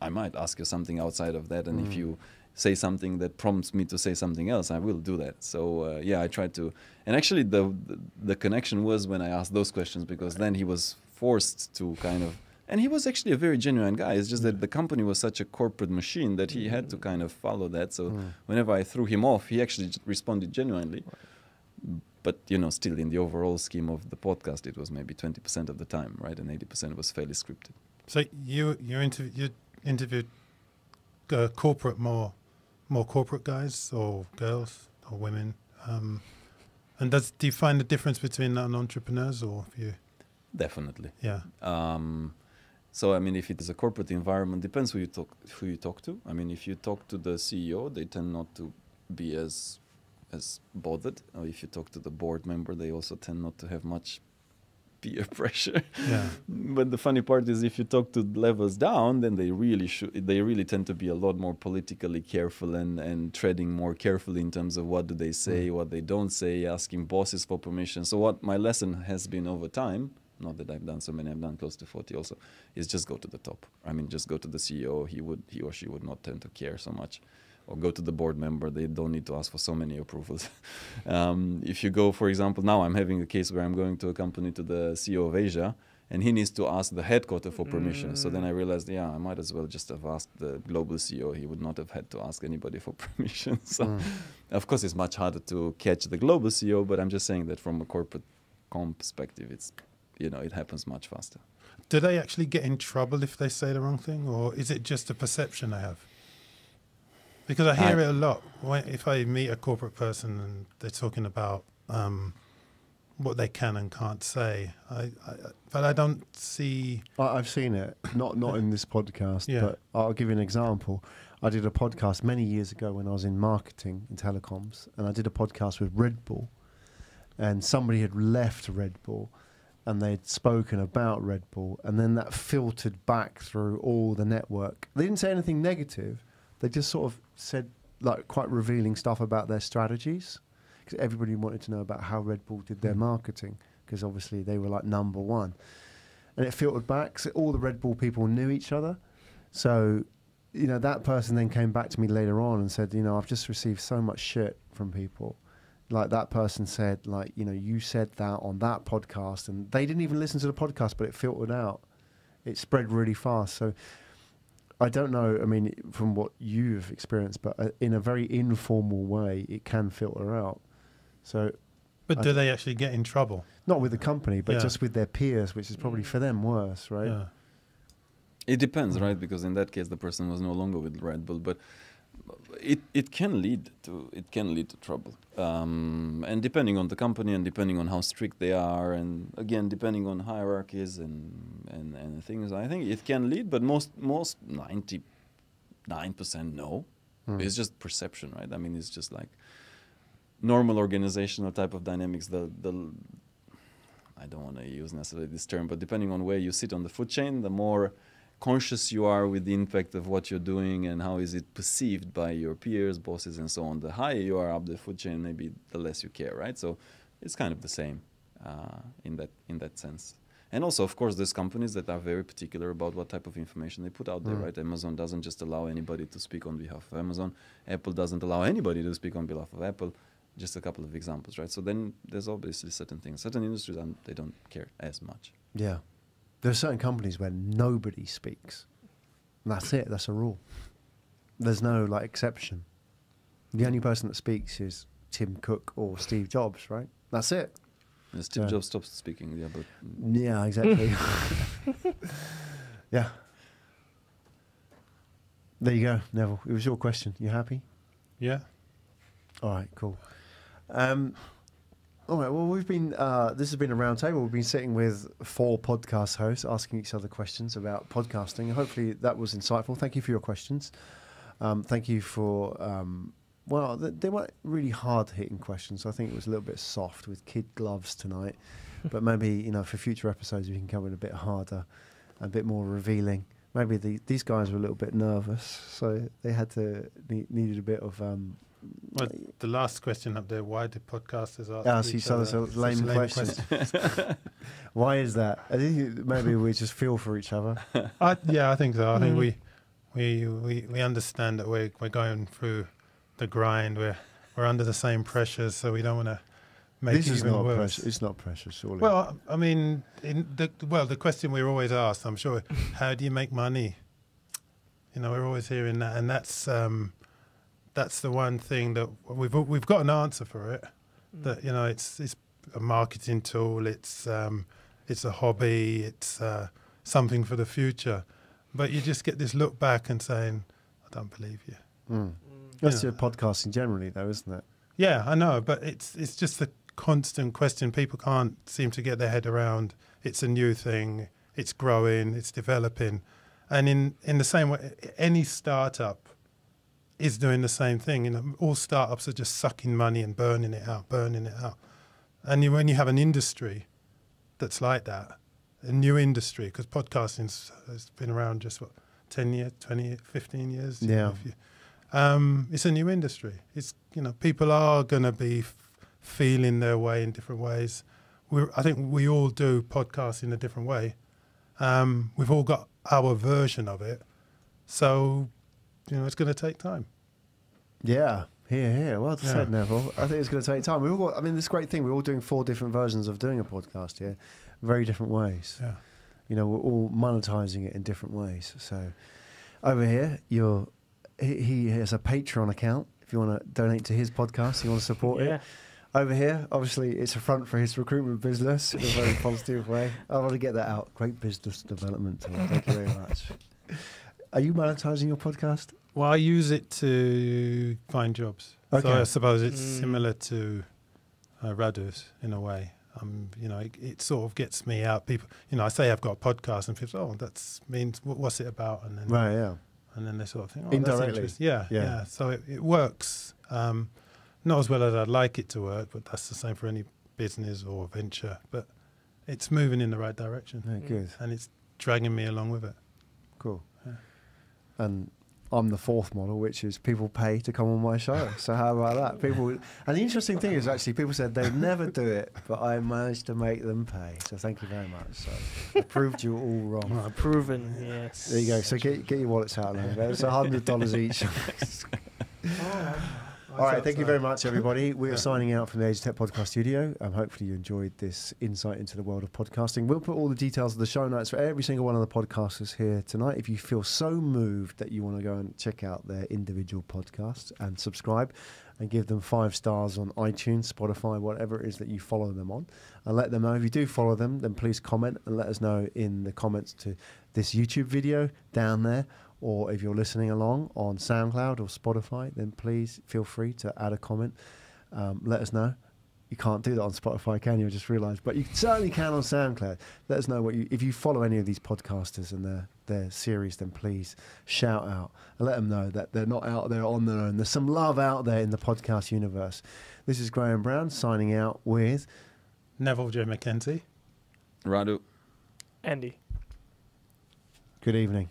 B: I might ask you something outside of that, and if you say something that prompts me to say something else, I will do that. So I tried to, and actually the connection was when I asked those questions, because then he was forced to kind of, and he was actually a very genuine guy. It's just that the company was such a corporate machine that he had to kind of follow that. So whenever I threw him off, he actually responded genuinely. But still in the overall scheme of the podcast, it was maybe 20% of the time, right, and 80% was fairly scripted.
D: So you interviewed corporate more corporate guys or girls or women, and do you find the difference between non-entrepreneurs or if you?
B: Definitely.
D: Yeah.
B: So I mean, if it is a corporate environment, depends who you talk to. I mean, if you talk to the CEO, they tend not to be as bothered. Or if you talk to the board member, they also tend not to have much peer pressure.
D: Yeah.
B: But the funny part is, if you talk to levels down, then they really tend to be a lot more politically careful and treading more carefully in terms of what do they say, what they don't say, asking bosses for permission. So what my lesson has been over time, not that I've done so many, I've done close to 40 also, is just go to the top. I mean, just go to the CEO. He or she would not tend to care so much. Or go to the board member. They don't need to ask for so many approvals. If you go, for example, now I'm having a case where I'm going to a company, to the CEO of Asia, and he needs to ask the headquarter for permission. So then I realized, I might as well just have asked the global CEO. He would not have had to ask anybody for permission. So of course, it's much harder to catch the global CEO, but I'm just saying that from a corporate com perspective, it's, it happens much faster.
D: Do they actually get in trouble if they say the wrong thing, or is it just a perception they have? Because I hear it a lot. If I meet a corporate person and they're talking about what they can and can't say, but I don't see.
A: I've seen it, not in this podcast, but I'll give you an example. I did a podcast many years ago when I was in marketing and telecoms, and I did a podcast with Red Bull, and somebody had left Red Bull, and they'd spoken about Red Bull, and then that filtered back through all the network. They didn't say anything negative. They just sort of said like quite revealing stuff about their strategies, because everybody wanted to know about how Red Bull did their marketing, because obviously they were like number one. And it filtered back, so all the Red Bull people knew each other. So, that person then came back to me later on and said, I've just received so much shit from people. Like that person said, like, you said that on that podcast, and they didn't even listen to the podcast, but it filtered out. It spread really fast. So I don't know, I mean, from what you've experienced, but in a very informal way, it can filter out. So,
D: but do they actually get in trouble?
A: Not with the company, but just with their peers, which is probably for them worse, right?
D: Yeah.
B: It depends, right? Because in that case, the person was no longer with Red Bull, but it can lead to trouble, and depending on the company and depending on how strict they are, and again depending on hierarchies and things, I think it can lead. But most 99% no. It's just perception, right? I mean, it's just like normal organizational type of dynamics. The I don't want to use necessarily this term, but depending on where you sit on the food chain, the more conscious you are with the impact of what you're doing and how is it perceived by your peers, bosses, and so on. The higher you are up the food chain, maybe the less you care, right? So it's kind of the same in that sense. And also, of course, there's companies that are very particular about what type of information they put out there, right? Amazon doesn't just allow anybody to speak on behalf of Amazon. Apple doesn't allow anybody to speak on behalf of Apple. Just a couple of examples, right? So then there's obviously certain things. Certain industries, they don't care as much.
A: Yeah. There are certain companies where nobody speaks. And that's it. That's a rule. There's no exception. The only person that speaks is Tim Cook or Steve Jobs, right? That's it.
B: And Steve Jobs stops speaking. Yeah, but
A: yeah, exactly. Yeah. There you go, Neville. It was your question. You happy?
D: Yeah.
A: All right, cool. All right, well, we've been, this has been a round table. We've been sitting with 4 podcast hosts asking each other questions about podcasting. Hopefully that was insightful. Thank you for your questions. Thank you for, well, they weren't really hard-hitting questions. I think it was a little bit soft with kid gloves tonight. But maybe, you know, for future episodes, we can come in a bit harder, a bit more revealing. Maybe these guys were a little bit nervous, so they had to needed a bit of...
D: Well, the last question up there, why do podcasters ask each
A: so
D: other
A: lame questions. Why is that? I think maybe we just feel for each other.
D: I think so. I think we understand that we're going through the grind. We're under the same pressures, so we don't want to make it even worse.
A: Pressure. It's not pressure, surely.
D: Well, I mean, the question we're always asked, I'm sure, how do you make money? You know, we're always hearing that, and that's the one thing that we've got an answer for it. That, you know, it's a marketing tool. It's a hobby. It's something for the future. But you just get this look back and saying, I don't believe you.
A: That's your podcasting generally, though, isn't it?
D: Yeah, I know, but it's just a constant question. People can't seem to get their head around. It's a new thing. It's growing. It's developing, and in the same way, any startup is doing the same thing. You know, all startups are just sucking money and burning it out. And when you have an industry that's like that, a new industry, because podcasting has been around just 10 years, 20, 15 years.
A: Yeah.
D: It's a new industry. It's, you know, people are going to be feeling their way in different ways. I think we all do podcasts in a different way. We've all got our version of it. So, you know, it's going to take time.
A: Yeah, here. Well said, Neville. I think it's going to take time. This great thing, we're all doing 4 different versions of doing a podcast here, very different ways. Yeah. You know, we're all monetizing it in different ways. So, over here, he has a Patreon account. If you want to donate to his podcast, you want to support it. Over here, obviously, it's a front for his recruitment business in a very positive way. I want to get that out. Great business development. Thank you very much. Are you monetizing your podcast?
D: Well, I use it to find jobs. Okay. So I suppose it's similar to Radu's in a way. You know, it sort of gets me out. People, you know, I say I've got a podcast, and people say, "Oh, that means what's it about?" And then and then they sort of think, "Oh,
A: indirectly,
D: that's interesting." Yeah. So it works. Not as well as I'd like it to work, but that's the same for any business or venture. But it's moving in the right direction.
A: Yeah, good.
D: And it's dragging me along with it.
A: Cool. Yeah. And I'm the 4th model, which is people pay to come on my show. So how about that? And the interesting thing is actually people said they'd never do it, but I managed to make them pay. So thank you very much. So I proved you all wrong.
C: Proven, yes.
A: There you go. So get your wallets out now. It's $100 each. All right, thank you very much, everybody. We're signing out from the Age Tech Podcast Studio. Hopefully you enjoyed this insight into the world of podcasting. We'll put all the details of the show notes for every single one of the podcasters here tonight. If you feel so moved that you want to go and check out their individual podcasts and subscribe and give them 5 stars on iTunes, Spotify, whatever it is that you follow them on, and let them know. If you do follow them, then please comment and let us know in the comments to this YouTube video down there. Or if you're listening along on SoundCloud or Spotify, then please feel free to add a comment. Let us know. You can't do that on Spotify, can you? I just realised. But you certainly can on SoundCloud. Let us know if you follow any of these podcasters and their series, then please shout out and let them know that they're not out there on their own. There's some love out there in the podcast universe. This is Graham Brown signing out with
D: Neville J. McKenzie.
B: Radu.
C: Andy.
A: Good evening.